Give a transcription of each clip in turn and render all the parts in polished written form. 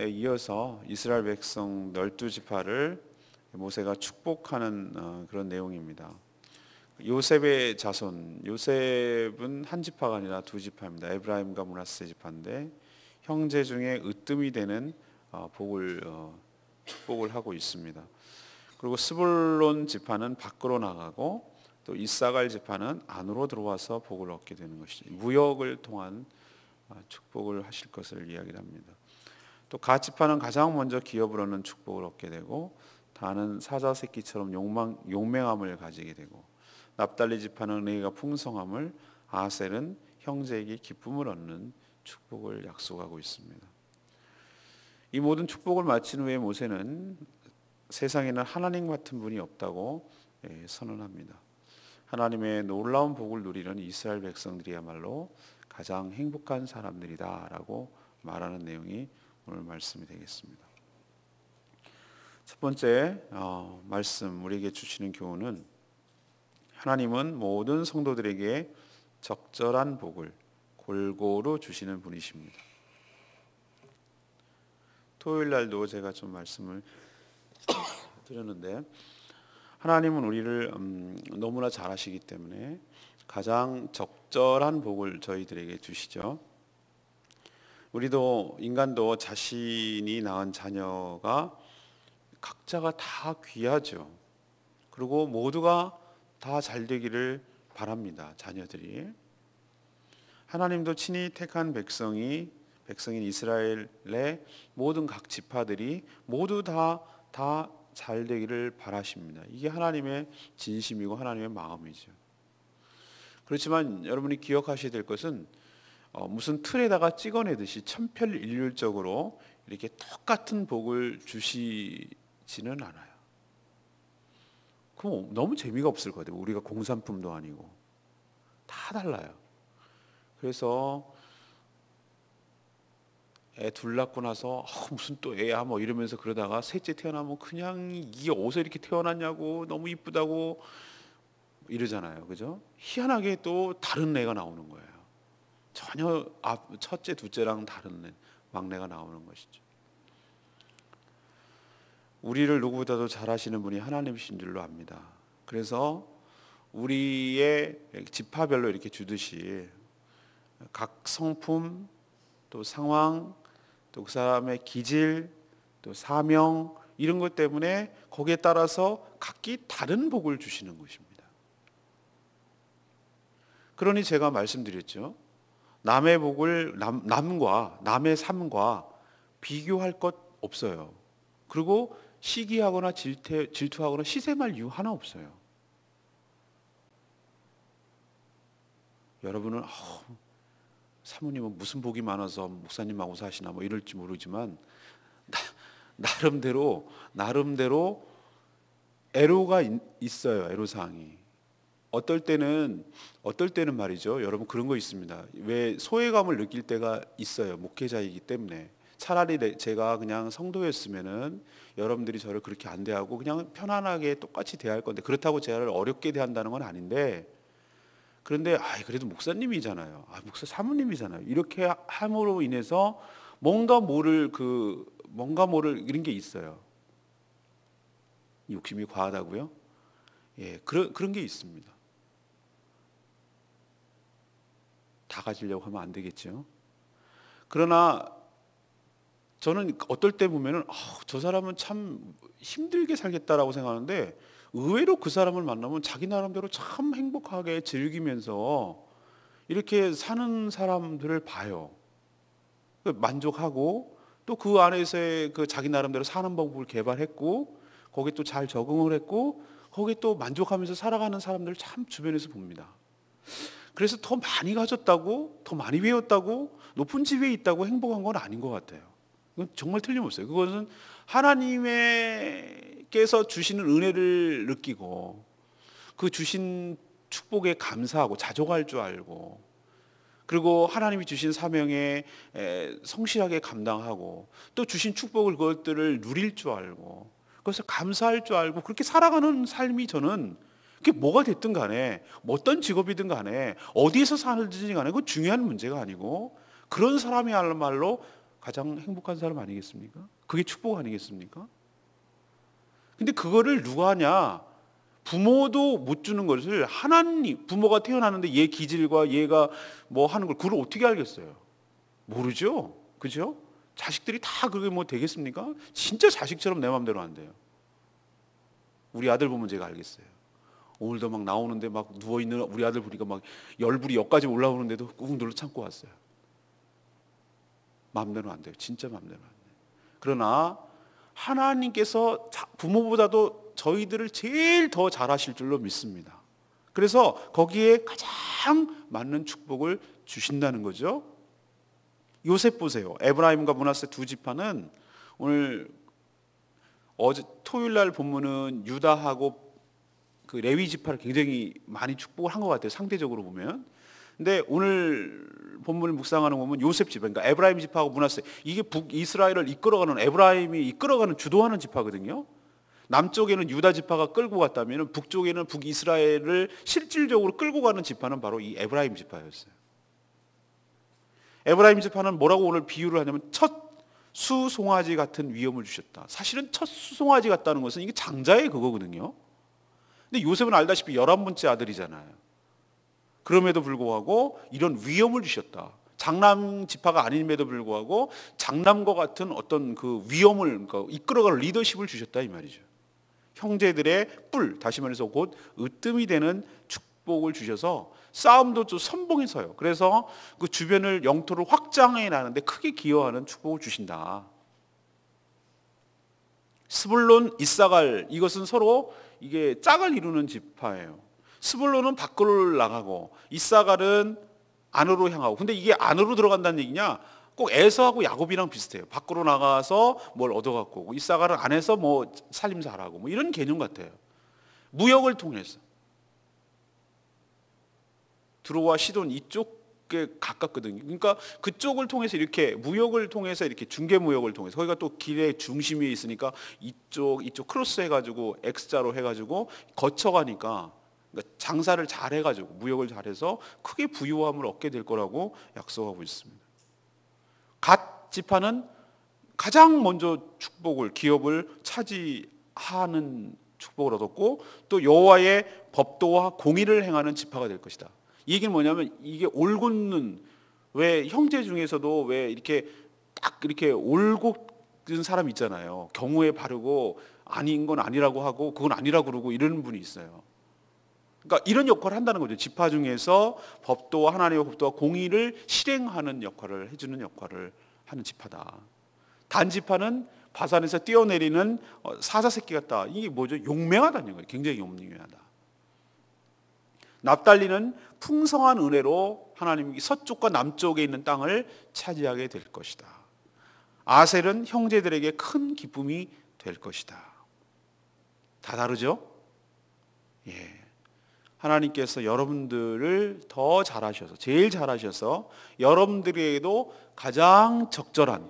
지판에 이어서 이스라엘 백성 12지파를 모세가 축복하는 그런 내용입니다. 요셉의 자손, 요셉은 한 지파가 아니라 두 지파입니다. 에브라임과 므낫세 지파인데 형제 중에 으뜸이 되는 축복을 하고 있습니다. 그리고 스불론 지파는 밖으로 나가고 또 이사갈 지파는 안으로 들어와서 복을 얻게 되는 것이죠. 무역을 통한 축복을 하실 것을 이야기를 합니다. 또 갓 지파는 가장 먼저 기업을 얻는 축복을 얻게 되고 다는 사자 새끼처럼 용맹함을 가지게 되고 납달리 지파는 은혜가 풍성함을, 아셀은 형제에게 기쁨을 얻는 축복을 약속하고 있습니다. 이 모든 축복을 마친 후에 모세는 세상에는 하나님 같은 분이 없다고 선언합니다. 하나님의 놀라운 복을 누리는 이스라엘 백성들이야말로 가장 행복한 사람들이다라고 말하는 내용이 오늘 말씀이 되겠습니다. 첫 번째 말씀, 우리에게 주시는 교훈은 하나님은 모든 성도들에게 적절한 복을 골고루 주시는 분이십니다. 토요일 날도 제가 좀 말씀을 드렸는데 하나님은 우리를 너무나 잘 아시기 때문에 가장 적절한 복을 저희들에게 주시죠. 우리도, 인간도 자신이 낳은 자녀가 각자가 다 귀하죠. 그리고 모두가 다 잘 되기를 바랍니다. 자녀들이. 하나님도 친히 택한 백성인 이스라엘의 모든 각 지파들이 모두 다 잘 되기를 바라십니다. 이게 하나님의 진심이고 하나님의 마음이죠. 그렇지만 여러분이 기억하셔야 될 것은 무슨 틀에다가 찍어내듯이 천편일률적으로 이렇게 똑같은 복을 주시지는 않아요. 그럼 너무 재미가 없을 것 같아요. 우리가 공산품도 아니고 다 달라요. 그래서 애 둘 낳고 나서 무슨 또 애야 뭐 이러면서 그러다가 셋째 태어나면 그냥 이게 어디서 이렇게 태어났냐고 너무 이쁘다고 이러잖아요. 그죠? 희한하게 또 다른 애가 나오는 거예요. 전혀 첫째, 둘째랑 다른 막내가 나오는 것이죠. 우리를 누구보다도 잘 아시는 분이 하나님이신 줄로 압니다. 그래서 우리의 지파별로 이렇게 주듯이 각 성품, 또 상황, 또 그 사람의 기질, 또 사명 이런 것 때문에 거기에 따라서 각기 다른 복을 주시는 것입니다. 그러니 제가 말씀드렸죠. 남의 복을 남의 삶과 비교할 것 없어요. 그리고 시기하거나 질투하거나 시샘할 이유 하나 없어요. 여러분은 사모님은 무슨 복이 많아서 목사님하고 사시나 뭐 이럴지 모르지만 나름대로 애로가 있어요. 애로사항이. 어떨 때는 말이죠. 여러분 그런 거 있습니다. 왜 소외감을 느낄 때가 있어요. 목회자이기 때문에. 차라리 제가 그냥 성도였으면은 여러분들이 저를 그렇게 안 대하고 그냥 편안하게 똑같이 대할 건데, 그렇다고 저를 어렵게 대한다는 건 아닌데, 그런데 그래도 목사님이잖아요. 목사 사모님이잖아요. 이렇게 함으로 인해서 뭔가 모를 이런 게 있어요. 욕심이 과하다고요? 예, 그런 게 있습니다. 다 가지려고 하면 안 되겠죠. 그러나 저는 어떨 때 보면은 저 사람은 참 힘들게 살겠다라고 생각하는데 의외로 그 사람을 만나면 자기 나름대로 참 행복하게 즐기면서 이렇게 사는 사람들을 봐요. 만족하고 또 그 안에서의 그 자기 나름대로 사는 방법을 개발했고 거기에 또 잘 적응을 했고 거기에 또 만족하면서 살아가는 사람들을 참 주변에서 봅니다. 그래서 더 많이 가졌다고, 더 많이 배웠다고, 높은 지위에 있다고 행복한 건 아닌 것 같아요. 그건 정말 틀림없어요. 그것은 하나님께서 주시는 은혜를 느끼고 그 주신 축복에 감사하고 자족할 줄 알고, 그리고 하나님이 주신 사명에 성실하게 감당하고 또 주신 축복을 그것들을 누릴 줄 알고 그래서 감사할 줄 알고 그렇게 살아가는 삶이, 저는 그게 뭐가 됐든 간에 어떤 직업이든 간에 어디에서 살든지 간에 그건 중요한 문제가 아니고, 그런 사람이야말로 가장 행복한 사람 아니겠습니까? 그게 축복 아니겠습니까? 근데 그거를 누가 하냐? 부모도 못 주는 것을 하나님, 부모가 태어나는데 얘 기질과 얘가 뭐 하는 걸 그걸 어떻게 알겠어요? 모르죠. 그죠? 자식들이 다 그게 뭐 되겠습니까? 진짜 자식처럼 내 마음대로 안 돼요. 우리 아들 보면 제가 알겠어요. 오늘도 막 나오는데 막 누워있는 우리 아들 보니까 막 열불이 여기까지 올라오는데도 꾹 눌러 참고 왔어요. 마음대로 안 돼요. 진짜 마음대로 안 돼요. 그러나 하나님께서 부모보다도 저희들을 제일 더 잘하실 줄로 믿습니다. 그래서 거기에 가장 맞는 축복을 주신다는 거죠. 요셉 보세요. 에브라임과 므낫세 두 지파는 오늘 어제 토요일 날 본문은 유다하고 그 레위 지파를 굉장히 많이 축복을 한 것 같아요. 상대적으로 보면. 근데 오늘 본문을 묵상하는 거 보면 요셉 지파, 그러니까 에브라임 지파하고 므낫세, 이게 북이스라엘을 이끌어가는, 에브라임이 이끌어가는 주도하는 지파거든요. 남쪽에는 유다 지파가 끌고 갔다면 북쪽에는 북이스라엘을 실질적으로 끌고 가는 지파는 바로 이 에브라임 지파였어요. 에브라임 지파는 뭐라고 오늘 비유를 하냐면 첫 수송아지 같은 위엄을 주셨다. 사실은 첫 수송아지 같다는 것은 이게 장자의 그거거든요. 근데 요셉은 알다시피 11번째 아들이잖아요. 그럼에도 불구하고 이런 위엄을 주셨다. 장남 지파가 아님에도 불구하고 장남과 같은 어떤 그 위엄을, 그러니까 이끌어가는 리더십을 주셨다 이 말이죠. 형제들의 뿔, 다시 말해서 곧 으뜸이 되는 축복을 주셔서 싸움도 좀 선봉해서요. 그래서 그 주변을 영토를 확장해 나는데 크게 기여하는 축복을 주신다. 스불론, 이사갈, 이것은 서로 이게 짝을 이루는 지파예요. 스불론은 밖으로 나가고 이사갈은 안으로 향하고. 근데 이게 안으로 들어간다는 얘기냐? 꼭 에서하고 야곱이랑 비슷해요. 밖으로 나가서 뭘 얻어갖고 오고 이사갈은 안에서 뭐 살림살하고 뭐 이런 개념 같아요. 무역을 통해서 두로와 시돈 이쪽에 가깝거든요. 그러니까 그쪽을 통해서 이렇게 무역을 통해서 이렇게 중개 무역을 통해서 거기가 또 길의 중심에 있으니까 이쪽 크로스 해가지고 X자로 해가지고 거쳐가니까 그러니까 장사를 잘 해가지고 무역을 잘해서 크게 부유함을 얻게 될 거라고 약속하고 있습니다. 갓 지파는 가장 먼저 축복을, 기업을 차지하는 축복을 얻었고 또 여호와의 법도와 공의를 행하는 지파가 될 것이다. 이 얘기는 뭐냐면 이게 올곧는, 왜 형제 중에서도 왜 이렇게 딱 이렇게 올곧은 사람 있잖아요. 경우에 바르고 아닌 건 아니라고 하고 그건 아니라고 그러고 이러는 분이 있어요. 그러니까 이런 역할을 한다는 거죠. 지파 중에서 법도와 하나님의 법도와 공의를 실행하는 역할을 해주는 역할을 하는 지파다. 단지파는 바산에서 뛰어내리는 사자새끼 같다. 이게 뭐죠? 용맹하다는 거예요. 굉장히 용맹하다. 납달리는 풍성한 은혜로 하나님이 서쪽과 남쪽에 있는 땅을 차지하게 될 것이다. 아셀은 형제들에게 큰 기쁨이 될 것이다. 다 다르죠? 예. 하나님께서 여러분들을 더 잘하셔서, 제일 잘하셔서 여러분들에게도 가장 적절한,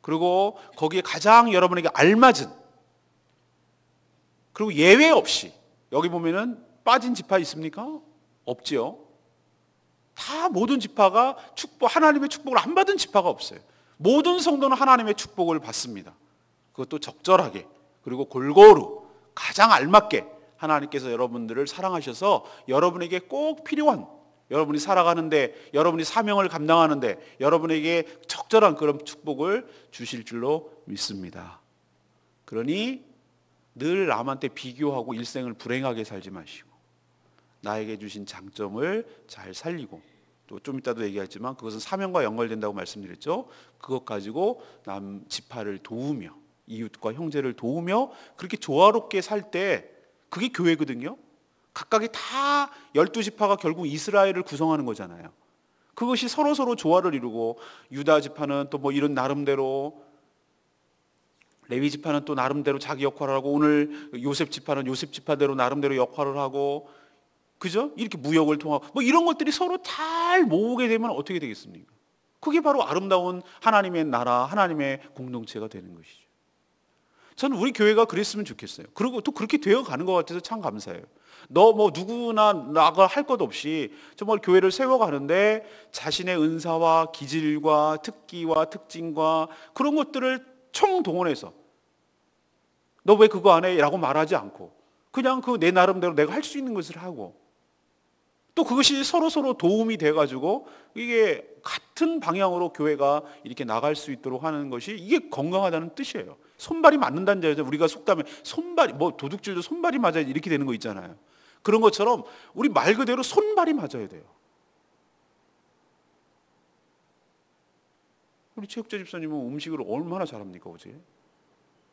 그리고 거기에 가장 여러분에게 알맞은, 그리고 예외 없이, 여기 보면은 빠진 지파 있습니까? 없지요. 다 모든 지파가 하나님의 축복을 안 받은 지파가 없어요. 모든 성도는 하나님의 축복을 받습니다. 그것도 적절하게, 그리고 골고루 가장 알맞게 하나님께서 여러분들을 사랑하셔서 여러분에게 꼭 필요한, 여러분이 살아가는데, 여러분이 사명을 감당하는데 여러분에게 적절한 그런 축복을 주실 줄로 믿습니다. 그러니 늘 남한테 비교하고 일생을 불행하게 살지 마시고 나에게 주신 장점을 잘 살리고, 또 좀 이따도 얘기하지만 그것은 사명과 연결된다고 말씀드렸죠. 그것 가지고 남 지파를 도우며 이웃과 형제를 도우며 그렇게 조화롭게 살 때 그게 교회거든요. 각각이 다 12지파가 결국 이스라엘을 구성하는 거잖아요. 그것이 서로 조화를 이루고 유다 지파는 또 뭐 이런 나름대로, 레위 지파는 또 나름대로 자기 역할을 하고, 오늘 요셉 지파는 요셉 지파대로 나름대로 역할을 하고, 그죠? 이렇게 무역을 통하고 뭐 이런 것들이 서로 잘 모으게 되면 어떻게 되겠습니까? 그게 바로 아름다운 하나님의 나라, 하나님의 공동체가 되는 것이죠. 저는 우리 교회가 그랬으면 좋겠어요. 그리고 또 그렇게 되어 가는 것 같아서 참 감사해요. 너 뭐 누구나 나가 할 것 없이 정말 교회를 세워가는데 자신의 은사와 기질과 특기와 특징과 그런 것들을 총동원해서 너 왜 그거 안 해? 라고 말하지 않고 그냥 그 내 나름대로 내가 할 수 있는 것을 하고 또 그것이 서로 도움이 돼가지고 이게 같은 방향으로 교회가 이렇게 나갈 수 있도록 하는 것이 이게 건강하다는 뜻이에요. 손발이 맞는다는 자죠. 우리가 속담에 손발이 뭐 도둑질도 손발이 맞아야 이렇게 되는 거 있잖아요. 그런 것처럼 우리 말 그대로 손발이 맞아야 돼요. 우리 최욱재 집사님은 음식을 얼마나 잘합니까 어제?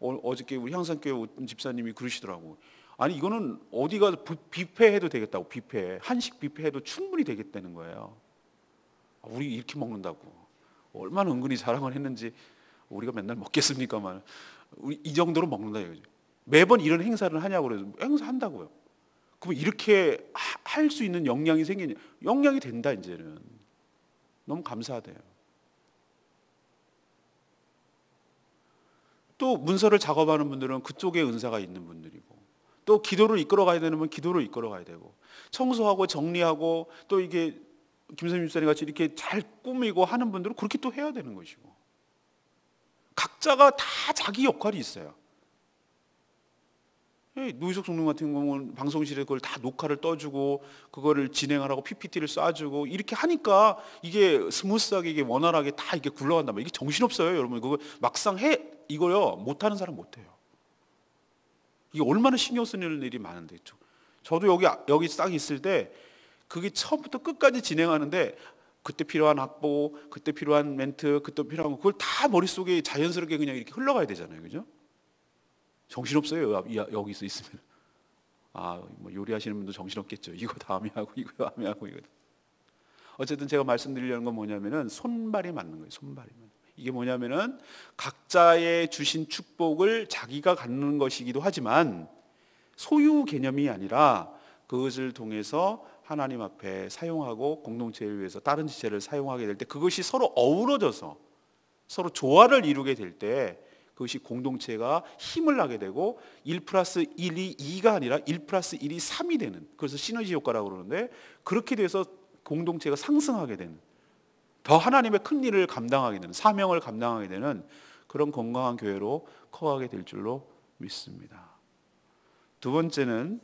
어저께 우리 향산교회 온 집사님이 그러시더라고. 아니 이거는 어디 가서 뷔페 해도 되겠다고. 뷔페 한식 뷔페 해도 충분히 되겠다는 거예요. 우리 이렇게 먹는다고. 얼마나 은근히 자랑을 했는지 우리가 맨날 먹겠습니까만 우리 이 정도로 먹는다 이거죠. 매번 이런 행사를 하냐고 그래서 행사한다고요. 그럼 이렇게 할 수 있는 역량이 생기냐? 역량이 된다 이제는. 너무 감사하대요. 또 문서를 작업하는 분들은 그쪽에 은사가 있는 분들이고 또 기도를 이끌어 가야 되는 분 기도를 이끌어 가야 되고 청소하고 정리하고 또 이게 김선민 집사님 같이 이렇게 잘 꾸미고 하는 분들은 그렇게 또 해야 되는 것이고 각자가 다 자기 역할이 있어요. 노희석 총무 같은 경우는 방송실에 그걸 다 녹화를 떠주고 그거를 진행하라고 PPT를 쏴주고 이렇게 하니까 이게 스무스하게 이게 원활하게 다 이게 굴러간단 말이에요. 이게 정신없어요 여러분. 그거 막상 이거요 못하는 사람 못해요. 이게 얼마나 신경 쓰는 일이 많은데 저도 여기 딱 있을 때 그게 처음부터 끝까지 진행하는데 그때 필요한 악보, 그때 필요한 멘트, 그때 필요한 거 그걸 다 머릿속에 자연스럽게 그냥 이렇게 흘러가야 되잖아요. 그죠? 정신없어요. 여기 있으면. 뭐 요리하시는 분도 정신없겠죠. 이거 다음에 하고 이거 다음에 하고 이거. 어쨌든 제가 말씀드리려는 건 뭐냐면은 손발이 맞는 거예요. 손발이 맞는. 이게 뭐냐면은 각자의 주신 축복을 자기가 갖는 것이기도 하지만 소유 개념이 아니라 그것을 통해서 하나님 앞에 사용하고 공동체를 위해서 다른 지체를 사용하게 될 때 그것이 서로 어우러져서 서로 조화를 이루게 될 때 그것이 공동체가 힘을 나게 되고 1+1이 2가 아니라 1+1이 3이 되는 그래서 시너지 효과라고 그러는데 그렇게 돼서 공동체가 상승하게 되는 더 하나님의 큰 일을 감당하게 되는 사명을 감당하게 되는 그런 건강한 교회로 커가게 될 줄로 믿습니다. 두 번째는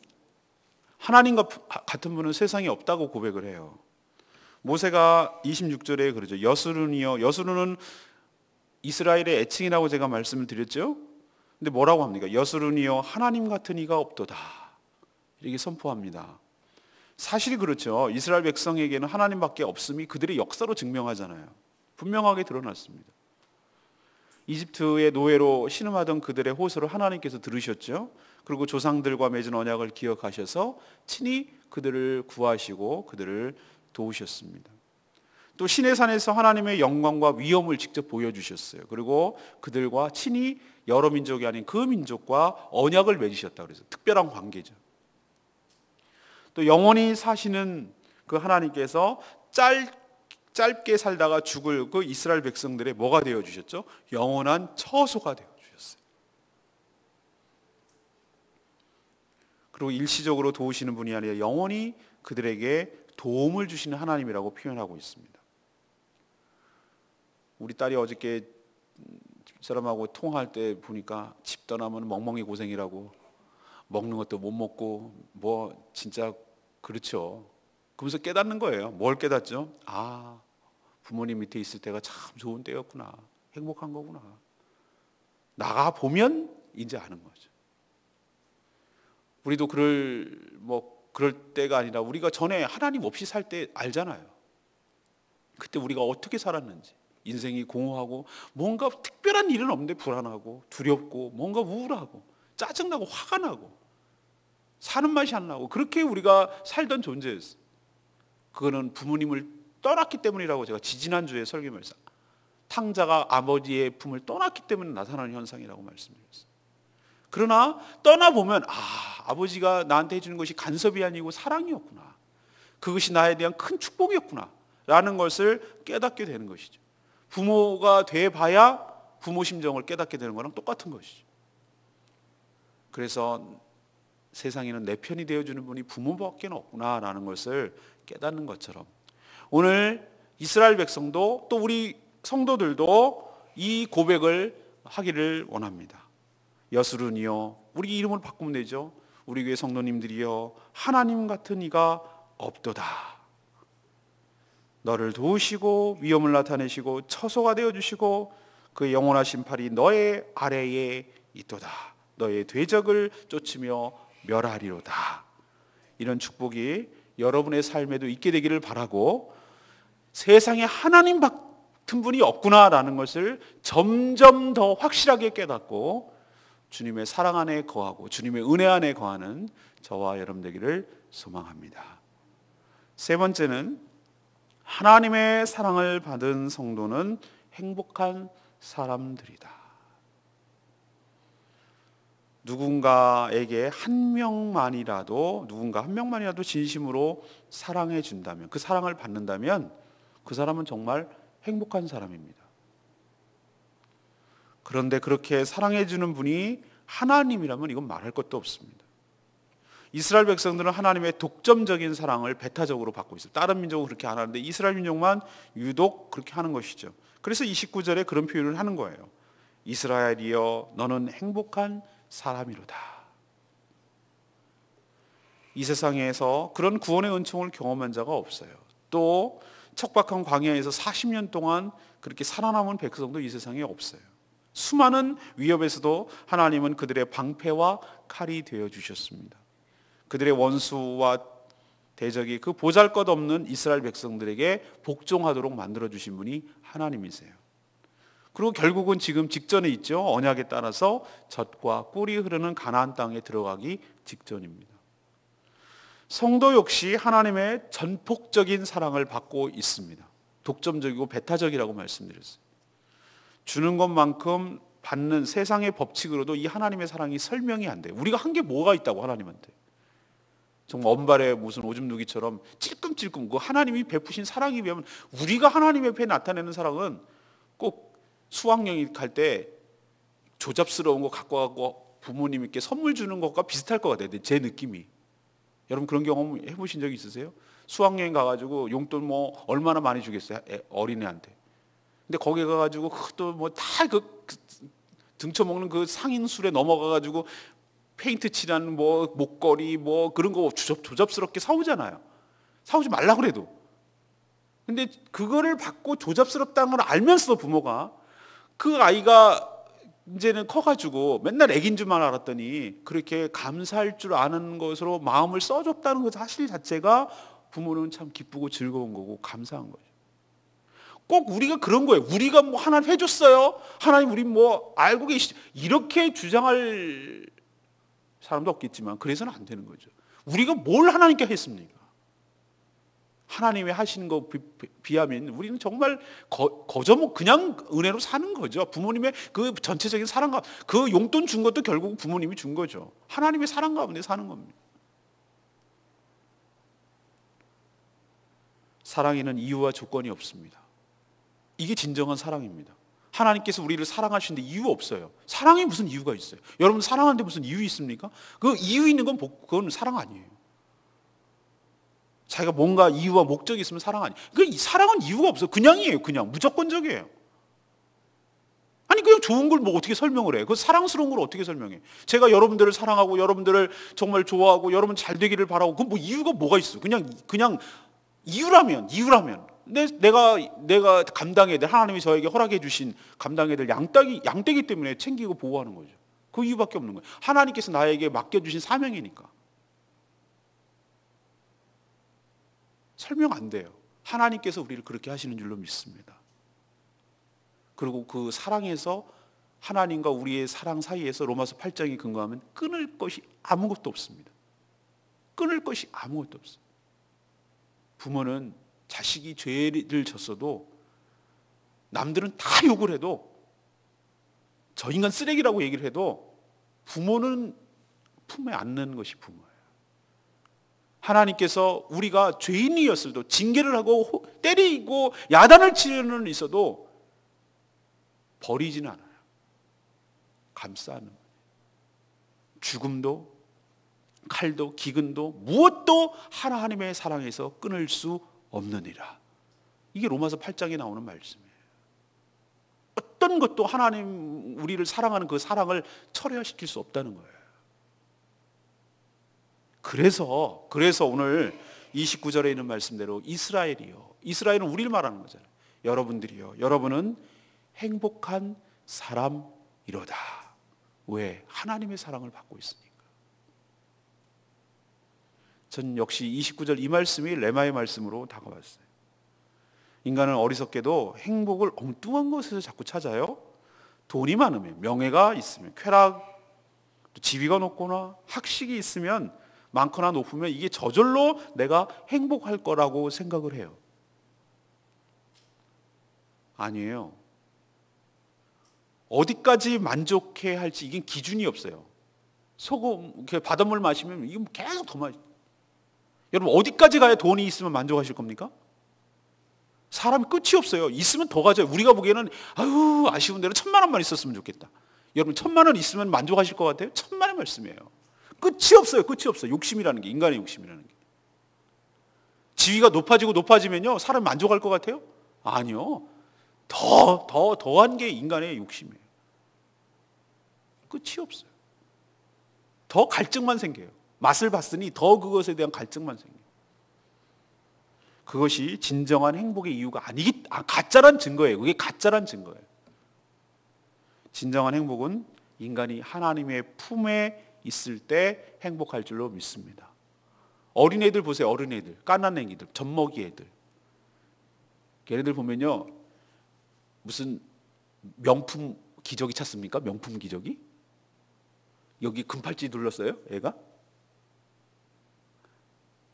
하나님과 같은 분은 세상에 없다고 고백을 해요. 모세가 26절에 그러죠. 여수룬이요. 여수룬은 이스라엘의 애칭이라고 제가 말씀을 드렸죠. 근데 뭐라고 합니까? 여수룬이요 하나님 같은 이가 없도다. 이렇게 선포합니다. 사실이 그렇죠. 이스라엘 백성에게는 하나님밖에 없음이 그들의 역사로 증명하잖아요. 분명하게 드러났습니다. 이집트의 노예로 신음하던 그들의 호소를 하나님께서 들으셨죠. 그리고 조상들과 맺은 언약을 기억하셔서 친히 그들을 구하시고 그들을 도우셨습니다. 또 시내산에서 하나님의 영광과 위엄을 직접 보여주셨어요. 그리고 그들과 친히 여러 민족이 아닌 그 민족과 언약을 맺으셨다 그래서 특별한 관계죠. 또 영원히 사시는 그 하나님께서 짧게 살다가 죽을 그 이스라엘 백성들의 뭐가 되어 주셨죠? 영원한 처소가 되어 주셨어요. 그리고 일시적으로 도우시는 분이 아니라 영원히 그들에게 도움을 주시는 하나님이라고 표현하고 있습니다. 우리 딸이 어저께 집사람하고 통화할 때 보니까 집 떠나면 멍멍이 고생이라고 먹는 것도 못 먹고 뭐 진짜 그렇죠. 그러면서 깨닫는 거예요. 뭘 깨닫죠? 부모님 밑에 있을 때가 참 좋은 때였구나. 행복한 거구나. 나가 보면 이제 아는 거죠. 우리도 그럴 때가 아니라 우리가 전에 하나님 없이 살 때 알잖아요. 그때 우리가 어떻게 살았는지. 인생이 공허하고 뭔가 특별한 일은 없는데 불안하고 두렵고 뭔가 우울하고 짜증나고 화가 나고 사는 맛이 안 나고 그렇게 우리가 살던 존재였어요. 그거는 부모님을 떠났기 때문이라고 제가 지지난주에 설교하면서 탕자가 아버지의 품을 떠났기 때문에 나타나는 현상이라고 말씀드렸어요. 그러나 떠나보면 아버지가 나한테 해주는 것이 간섭이 아니고 사랑이었구나. 그것이 나에 대한 큰 축복이었구나 라는 것을 깨닫게 되는 것이죠. 부모가 돼봐야 부모 심정을 깨닫게 되는 거랑 똑같은 것이죠. 그래서 세상에는 내 편이 되어주는 분이 부모밖에 없구나라는 것을 깨닫는 것처럼 오늘 이스라엘 백성도 또 우리 성도들도 이 고백을 하기를 원합니다. 여수룬이여, 우리 이름을 바꾸면 되죠. 우리 교회 성도님들이여, 하나님 같은 이가 없도다. 너를 도우시고 위험을 나타내시고 처소가 되어주시고 그의 영원하신 팔이 너의 아래에 있도다. 너의 대적을 쫓으며 멸하리로다. 이런 축복이 여러분의 삶에도 있게 되기를 바라고, 세상에 하나님 같은 분이 없구나라는 것을 점점 더 확실하게 깨닫고 주님의 사랑 안에 거하고 주님의 은혜 안에 거하는 저와 여러분 되기를 소망합니다. 세 번째는, 하나님의 사랑을 받은 성도는 행복한 사람들이다. 누군가에게 누군가 한 명만이라도 진심으로 사랑해 준다면, 그 사랑을 받는다면 그 사람은 정말 행복한 사람입니다. 그런데 그렇게 사랑해 주는 분이 하나님이라면 이건 말할 것도 없습니다. 이스라엘 백성들은 하나님의 독점적인 사랑을 배타적으로 받고 있어요. 다른 민족은 그렇게 안 하는데 이스라엘 민족만 유독 그렇게 하는 것이죠. 그래서 29절에 그런 표현을 하는 거예요. 이스라엘이여, 너는 행복한 사람이로다. 이 세상에서 그런 구원의 은총을 경험한 자가 없어요. 또 척박한 광야에서 40년 동안 그렇게 살아남은 백성도 이 세상에 없어요. 수많은 위협에서도 하나님은 그들의 방패와 칼이 되어 주셨습니다. 그들의 원수와 대적이 그 보잘것없는 이스라엘 백성들에게 복종하도록 만들어 주신 분이 하나님이세요. 그리고 결국은 지금 직전에 있죠. 언약에 따라서 젖과 꿀이 흐르는 가나안 땅에 들어가기 직전입니다. 성도 역시 하나님의 전폭적인 사랑을 받고 있습니다. 독점적이고 배타적이라고 말씀드렸어요. 주는 것만큼 받는 세상의 법칙으로도 이 하나님의 사랑이 설명이 안 돼요. 우리가 한 게 뭐가 있다고 하나님한테. 정말 언발에 무슨 오줌 누기처럼 찔끔찔끔 그 하나님이 베푸신 사랑에 비하면, 우리가 하나님 앞에 나타내는 사랑은 꼭 수학여행 갈 때 조잡스러운 거 갖고 가고 부모님께 선물 주는 것과 비슷할 것 같아요. 제 느낌이. 여러분 그런 경험 해보신 적 있으세요? 수학여행 가가지고 용돈 뭐 얼마나 많이 주겠어요? 어린애한테. 근데 거기 가가지고 또 뭐 다 그 등쳐먹는 그 상인술에 넘어가가지고 페인트 칠한 뭐 목걸이 뭐 그런 거 조잡스럽게 사오잖아요. 사오지 말라 그래도. 근데 그거를 받고 조잡스럽다는 걸 알면서도 부모가, 그 아이가 이제는 커가지고 맨날 애긴 줄만 알았더니 그렇게 감사할 줄 아는 것으로 마음을 써줬다는 것 사실 자체가 부모는 참 기쁘고 즐거운 거고 감사한 거죠. 꼭 우리가 그런 거예요. 우리가 뭐 하나님 해줬어요. 하나님 우리 뭐 알고 계시죠. 이렇게 주장할 사람도 없겠지만 그래서는 안 되는 거죠. 우리가 뭘 하나님께 했습니까? 하나님이 하시는 거 비하면 우리는 정말 거저먹 그냥 은혜로 사는 거죠. 부모님의 그 전체적인 사랑과 그 용돈 준 것도 결국 부모님이 준 거죠. 하나님의 사랑 가운데 사는 겁니다. 사랑에는 이유와 조건이 없습니다. 이게 진정한 사랑입니다. 하나님께서 우리를 사랑하시는데 이유 없어요. 사랑에 무슨 이유가 있어요? 여러분 사랑하는데 무슨 이유 있습니까? 그 이유 있는 건 그건 사랑 아니에요. 자기가 뭔가 이유와 목적이 있으면 사랑 아니에요. 그 사랑은 이유가 없어요. 그냥이에요. 그냥 무조건적이에요. 아니 그냥 좋은 걸 뭐 어떻게 설명을 해요? 그 사랑스러운 걸 어떻게 설명해? 제가 여러분들을 사랑하고 여러분들을 정말 좋아하고 여러분 잘 되기를 바라고 그 뭐 이유가 뭐가 있어? 그냥 이유라면 내가 감당해야 될, 하나님이 저에게 허락해 주신 감당해야 될 양떼기 때문에 챙기고 보호하는 거죠. 그 이유밖에 없는 거예요. 하나님께서 나에게 맡겨주신 사명이니까. 설명 안 돼요. 하나님께서 우리를 그렇게 하시는 줄로 믿습니다. 그리고 그 사랑에서, 하나님과 우리의 사랑 사이에서 로마서 8장이 근거하면 끊을 것이 아무것도 없습니다. 끊을 것이 아무것도 없어요. 부모는 자식이 죄를 졌어도 남들은 다 욕을 해도, 저 인간 쓰레기라고 얘기를 해도 부모는 품에 안는 것이 부모예요. 하나님께서 우리가 죄인이었을 때 징계를 하고 때리고 야단을 치는 있어도 버리지는 않아요. 감싸는 거예요. 죽음도 칼도 기근도 무엇도 하나님의 사랑에서 끊을 수 없느니라. 이게 로마서 8장에 나오는 말씀이에요. 어떤 것도 하나님 우리를 사랑하는 그 사랑을 철회시킬 수 없다는 거예요. 그래서 오늘 29절에 있는 말씀대로 이스라엘이요, 이스라엘은 우리를 말하는 거잖아요. 여러분들이요, 여러분은 행복한 사람이로다. 왜? 하나님의 사랑을 받고 있으니까. 전 역시 29절 이 말씀이 레마의 말씀으로 다가왔어요. 인간은 어리석게도 행복을 엉뚱한 것에서 자꾸 찾아요. 돈이 많으면, 명예가 있으면, 쾌락, 지위가 높거나 학식이 있으면, 많거나 높으면 이게 저절로 내가 행복할 거라고 생각을 해요. 아니에요. 어디까지 만족해야 할지 이게 기준이 없어요. 소금, 바닷물 마시면 이게 계속 더 마시. 여러분, 어디까지 가야 돈이 있으면 만족하실 겁니까? 사람이 끝이 없어요. 있으면 더 가져요. 우리가 보기에는 아유, 아쉬운 대로 1,000,000원만 있었으면 좋겠다. 여러분, 1,000,000원 있으면 만족하실 것 같아요? 천만의 말씀이에요. 끝이 없어요. 끝이 없어요. 욕심이라는 게, 인간의 욕심이라는 게. 지위가 높아지면요, 사람이 만족할 것 같아요? 아니요. 더한 게 인간의 욕심이에요. 끝이 없어요. 더 갈증만 생겨요. 맛을 봤으니 더 그것에 대한 갈증만 생겨요. 그것이 진정한 행복의 이유가 가짜란 증거예요. 그게 가짜란 증거예요. 진정한 행복은 인간이 하나님의 품에 있을 때 행복할 줄로 믿습니다. 어린애들 보세요. 어린애들, 깐난 애기들, 젖먹이 애들. 걔네들 보면요, 무슨 명품 기저귀 찾습니까? 명품 기저귀? 여기 금팔찌 둘렀어요? 애가?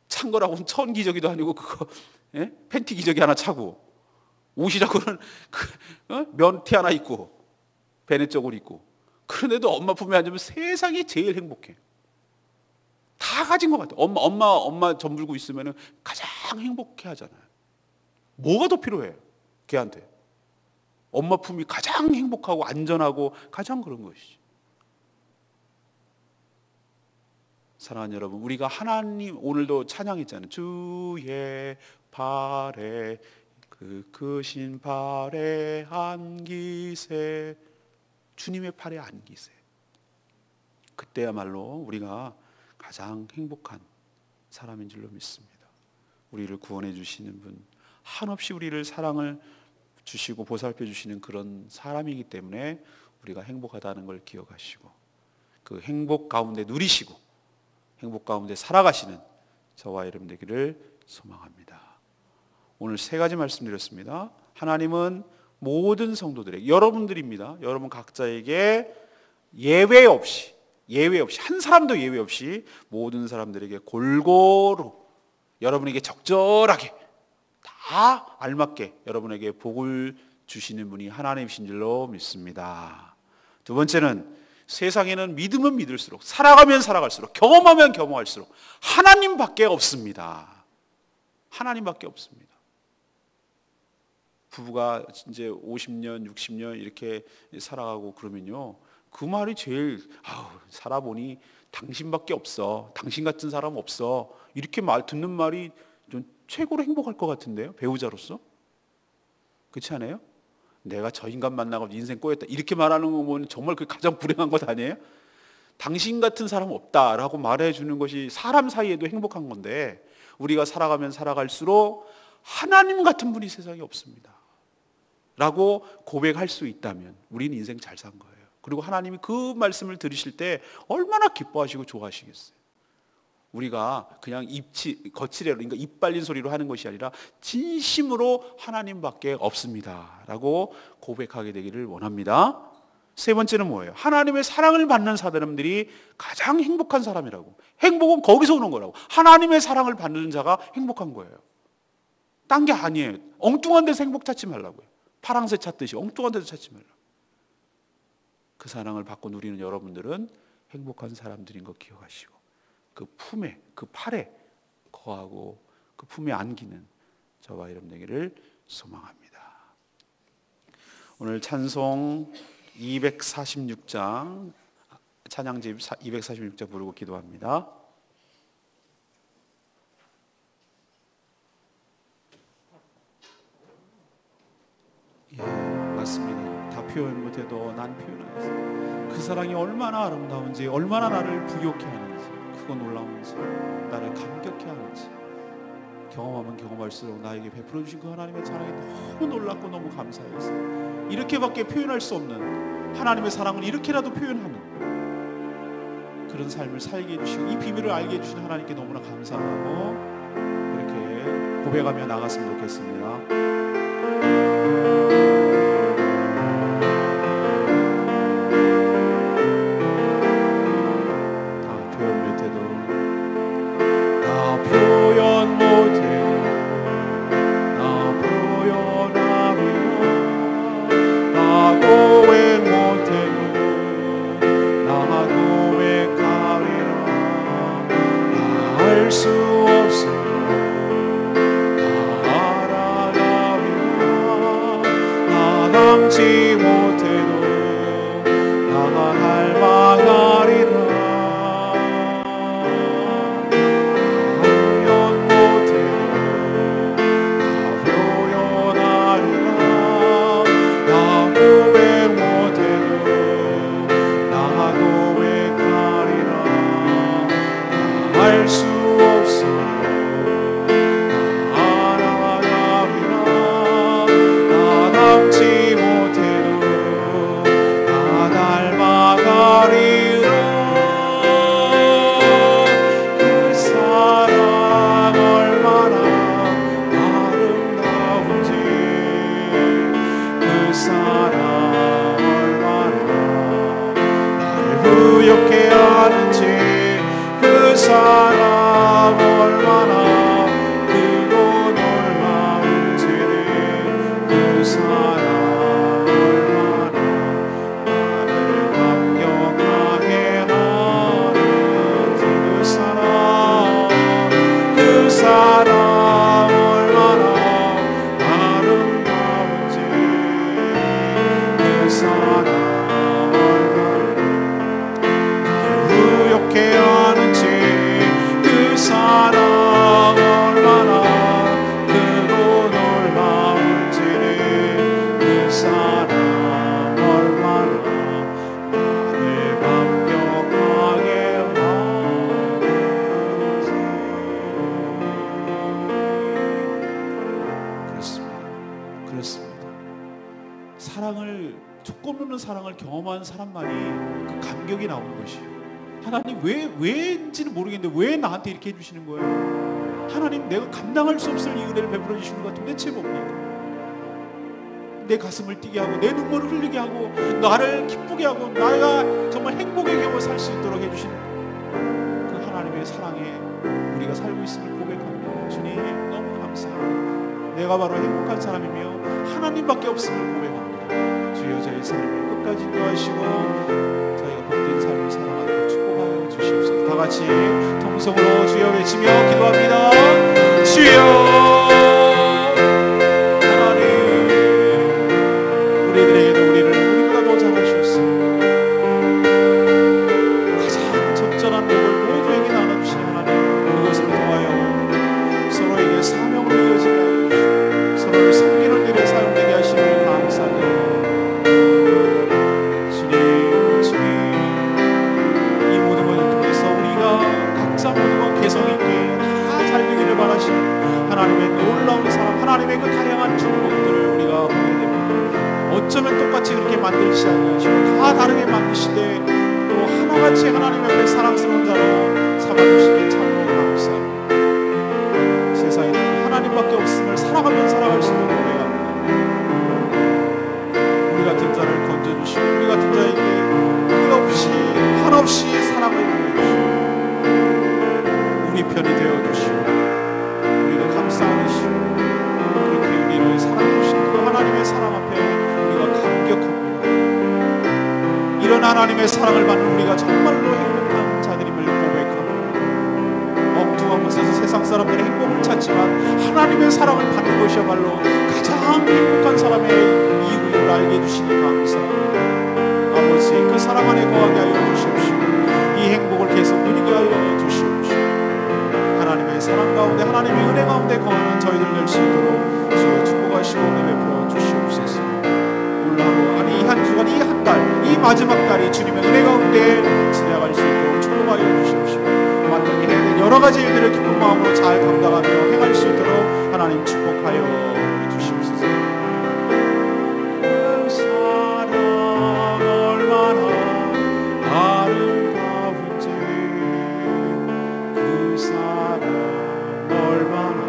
찬 거라고는 천 기저귀도 아니고 그거 팬티 기저귀 하나 차고, 옷이라고는 면티 하나 입고 베네 쪽을 입고, 그런데도 엄마 품에 앉으면 세상이 제일 행복해. 다 가진 것 같아. 엄마 전불고 있으면 가장 행복해 하잖아요. 뭐가 더 필요해? 걔한테. 엄마 품이 가장 행복하고 안전하고 가장 그런 것이지. 사랑하는 여러분, 우리가 하나님, 오늘도 찬양했잖아요. 주의 발에, 그 크신 발에 안기세. 주님의 팔에 안기세. 그때야말로 우리가 가장 행복한 사람인 줄로 믿습니다. 우리를 구원해 주시는 분, 한없이 우리를 사랑을 주시고 보살펴 주시는 그런 사람이기 때문에 우리가 행복하다는 걸 기억하시고, 그 행복 가운데 누리시고 행복 가운데 살아가시는 저와 여러분 되기를 소망합니다. 오늘 3가지 말씀드렸습니다. 하나님은 모든 성도들에게, 여러분들입니다. 여러분 각자에게 예외 없이 한 사람도 예외 없이 모든 사람들에게 골고루, 여러분에게 적절하게 다 알맞게 여러분에게 복을 주시는 분이 하나님이신 줄로 믿습니다. 2번째는 세상에는 믿으면 믿을수록, 살아가면 살아갈수록, 경험하면 경험할수록 하나님밖에 없습니다. 하나님밖에 없습니다. 부부가 이제 50년, 60년 이렇게 살아가고 그러면요, 그 말이 제일, 살아보니 당신밖에 없어, 당신 같은 사람 없어, 이렇게 듣는 말이 좀 최고로 행복할 것 같은데요, 배우자로서. 그렇지 않아요? 내가 저 인간 만나고 인생 꼬였다, 이렇게 말하는 거면 정말 그게 가장 불행한 것 아니에요? 당신 같은 사람 없다라고 말해주는 것이 사람 사이에도 행복한 건데, 우리가 살아가면 살아갈수록 하나님 같은 분이 세상에 없습니다 라고 고백할 수 있다면 우리는 인생 잘 산 거예요. 그리고 하나님이 그 말씀을 들으실 때 얼마나 기뻐하시고 좋아하시겠어요. 우리가 그냥 거칠애로, 그러니까 입 발린 소리로 하는 것이 아니라 진심으로 하나님밖에 없습니다 라고 고백하게 되기를 원합니다. 3번째는 뭐예요? 하나님의 사랑을 받는 사람들이 가장 행복한 사람이라고. 행복은 거기서 오는 거라고. 하나님의 사랑을 받는 자가 행복한 거예요. 딴 게 아니에요. 엉뚱한 데서 행복 찾지 말라고요. 파랑새 찾듯이 엉뚱한 데서 찾지 말라고. 그 사랑을 받고 누리는 여러분들은 행복한 사람들인 거 기억하시고, 그 품에, 그 팔에 거하고 그 품에 안기는 저와 여러분 되기를 소망합니다. 오늘 찬송 246장 찬양집 246장 부르고 기도합니다. 예, 맞습니다. 다 표현 못해도 난 표현하겠어. 그 사랑이 얼마나 아름다운지, 얼마나 나를 부욕해 하는지, 크고 놀라운지, 나를 감격해 하는지 경험하면 경험할수록 나에게 베풀어 주신 그 하나님의 사랑이 너무 놀랍고 너무 감사해서 이렇게밖에 표현할 수 없는 하나님의 사랑을 이렇게라도 표현하는 그런 삶을 살게 해주시고 이 비밀을 알게 해주신 하나님께 너무나 감사하고 그렇게 고백하며 나갔으면 좋겠습니다. 사랑을 경험한 사람만이 그 감격이 나오는 것이에요. 하나님 왜인지는 모르겠는데 왜 나한테 이렇게 해주시는 거예요? 하나님 내가 감당할 수 없을 이 은혜를 베풀어 주시는 것 도대체 뭡니까? 내 가슴을 뛰게 하고 내 눈물을 흘리게 하고 나를 기쁘게 하고 나가 정말 행복의 경험을 살 수 있도록 해주신 그 하나님의 사랑에 우리가 살고 있음을 고백합니다. 주님 너무 감사합니다. 내가 바로 행복한 사람이며 하나님밖에 없음을 고백합니다. 주여 저희 삶을 끝까지 인도하시고 저희가 복된 삶을 살아가도록 축복하여 주시옵소서. 다 같이 통성으로 주여 외치며 기도합니다. 주여 하나님 우리들에게도 우리를 우리보다 더 잘하셨습니다. 가장 적절한 복을 모두에게 나눠주시는 하나님 그것을 통하여 서로에게 사명으로 이어지게 서로를 섬기는 일에 사용되게 하시길 감사드립니다. 개성있게 다 잘 되기를 바라시는 하나님의 놀라운 사랑, 하나님의 그 다양한 축복들을 우리가 보게 됩니다. 어쩌면 똑같이 그렇게 만들지 않으시고 다 다르게 만드시되 또 하나같이 하나님 앞에 사랑스러운 자로 삼아주시기에 참으로 감사합니다. 세상에는 하나님밖에 없음을 살아가면 살아갈 수 있는 고백합니다. 우리 같은 자를 건져주시고 우리 같은 자에게 한없이 사랑을 보여주시고 우리 편이 되어주시고 우리를 감싸주시고 그렇게 우리를 사랑해주신 그 하나님의 사랑 앞에 우리가 감격합니다. 이런 하나님의 사랑을 받는 우리가 정말로 행복한 자들임을 고백합니다. 엉뚱한 곳에서 세상 사람들의 행복을 찾지만 하나님의 사랑을 받는 것이야말로 가장 행복한 사람의 이유를 알게 해주시니 감사합니다. 아버지 그 사랑 안에 거하게 하여 주십시오. 마지막 달이 주님의 은혜 가운데 지나갈 수 있도록 축복하여 주십시오. 완전히 해야 될 여러 가지 일들을 기쁜 마음으로 잘 감당하며 행할 수 있도록 하나님 축복하여 주시옵소서. 그 사랑 얼마나 아름다운지, 그 사랑 얼마나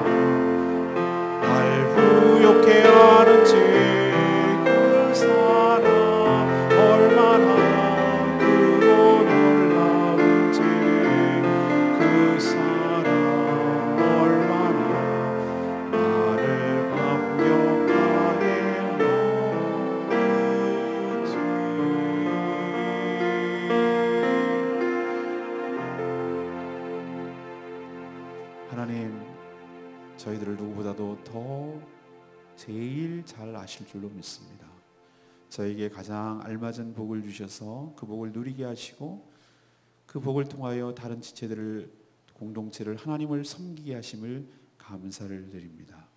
날 부욕해 하는지, 그 사랑 얼마나 크고 놀라운지, 그 사랑 얼마나 나를 감격하게 하는지. 하나님, 저희들을 누구보다도 더 제일 잘 아실 줄로 믿습니다. 저에게 가장 알맞은 복을 주셔서 그 복을 누리게 하시고 그 복을 통하여 다른 지체들을, 공동체를, 하나님을 섬기게 하심을 감사를 드립니다.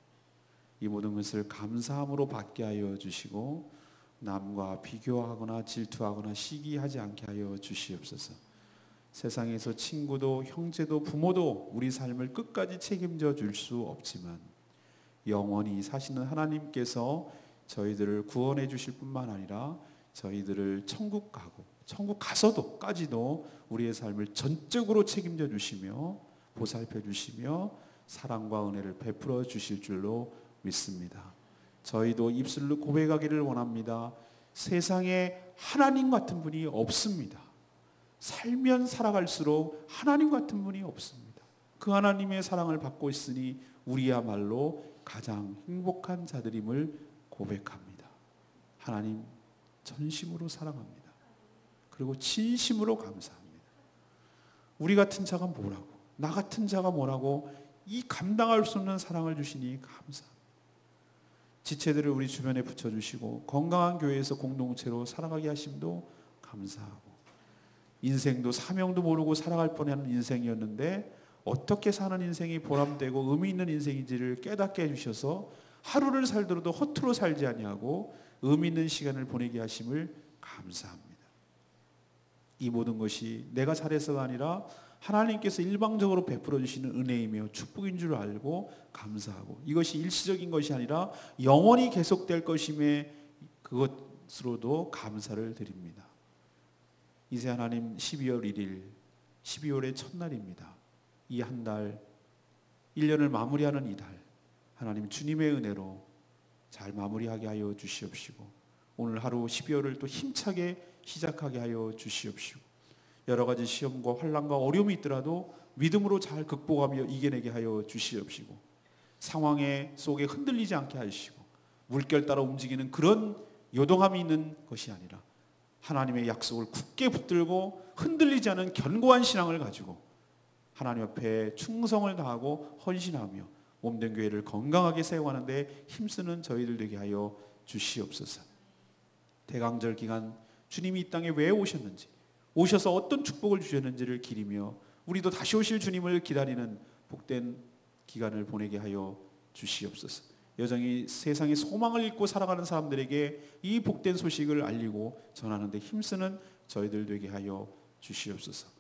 이 모든 것을 감사함으로 받게 하여 주시고 남과 비교하거나 질투하거나 시기하지 않게 하여 주시옵소서. 세상에서 친구도 형제도 부모도 우리 삶을 끝까지 책임져 줄 수 없지만 영원히 사시는 하나님께서 저희들을 구원해 주실 뿐만 아니라 저희들을 천국 가고 천국 가서도까지도 우리의 삶을 전적으로 책임져 주시며 보살펴 주시며 사랑과 은혜를 베풀어 주실 줄로 믿습니다. 저희도 입술로 고백하기를 원합니다. 세상에 하나님 같은 분이 없습니다. 살면 살아갈수록 하나님 같은 분이 없습니다. 그 하나님의 사랑을 받고 있으니 우리야말로 가장 행복한 자들임을 고백합니다. 하나님 전심으로 사랑합니다. 그리고 진심으로 감사합니다. 우리 같은 자가 뭐라고, 나 같은 자가 뭐라고 이 감당할 수 없는 사랑을 주시니 감사합니다. 지체들을 우리 주변에 붙여주시고 건강한 교회에서 공동체로 살아가게 하심도 감사하고, 인생도 사명도 모르고 살아갈 뻔한 인생이었는데 어떻게 사는 인생이 보람되고 의미 있는 인생인지를 깨닫게 해주셔서 하루를 살더라도 허투루 살지 아니하고 의미 있는 시간을 보내게 하심을 감사합니다. 이 모든 것이 내가 잘해서가 아니라 하나님께서 일방적으로 베풀어 주시는 은혜이며 축복인 줄 알고 감사하고, 이것이 일시적인 것이 아니라 영원히 계속될 것임에 그것으로도 감사를 드립니다. 이제 하나님 12월 1일 12월의 첫날입니다. 이 한 달 1년을 마무리하는 이 달, 하나님 주님의 은혜로 잘 마무리하게 하여 주시옵시고 오늘 하루 12월을 또 힘차게 시작하게 하여 주시옵시고, 여러 가지 시험과 환난과 어려움이 있더라도 믿음으로 잘 극복하며 이겨내게 하여 주시옵시고, 상황에 속에 흔들리지 않게 하시고 물결 따라 움직이는 그런 요동함이 있는 것이 아니라 하나님의 약속을 굳게 붙들고 흔들리지 않은 견고한 신앙을 가지고 하나님 앞에 충성을 다하고 헌신하며 몸된 교회를 건강하게 세워가는 데 힘쓰는 저희들 되게 하여 주시옵소서. 대강절 기간 주님이 이 땅에 왜 오셨는지, 오셔서 어떤 축복을 주셨는지를 기리며 우리도 다시 오실 주님을 기다리는 복된 기간을 보내게 하여 주시옵소서. 여전히 세상의 소망을 잃고 살아가는 사람들에게 이 복된 소식을 알리고 전하는 데 힘쓰는 저희들 되게 하여 주시옵소서.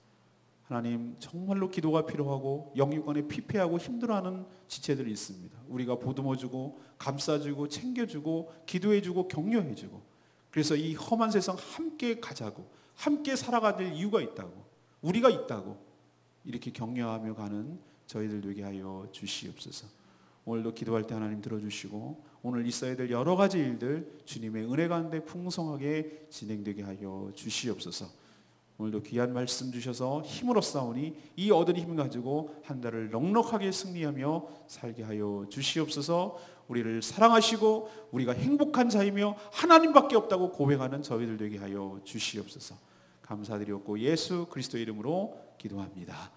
하나님, 정말로 기도가 필요하고 영육간에 피폐하고 힘들어하는 지체들이 있습니다. 우리가 보듬어주고 감싸주고 챙겨주고 기도해주고 격려해주고, 그래서 이 험한 세상 함께 가자고, 함께 살아가야 될 이유가 있다고, 우리가 있다고 이렇게 격려하며 가는 저희들 되게 하여 주시옵소서. 오늘도 기도할 때 하나님 들어주시고 오늘 있어야 될 여러 가지 일들 주님의 은혜 가운데 풍성하게 진행되게 하여 주시옵소서. 오늘도 귀한 말씀 주셔서 힘으로 싸우니 이 얻은 힘을 가지고 한 달을 넉넉하게 승리하며 살게 하여 주시옵소서. 우리를 사랑하시고 우리가 행복한 자이며 하나님밖에 없다고 고백하는 저희들 되게 하여 주시옵소서. 감사드리옵고 예수 그리스도 이름으로 기도합니다.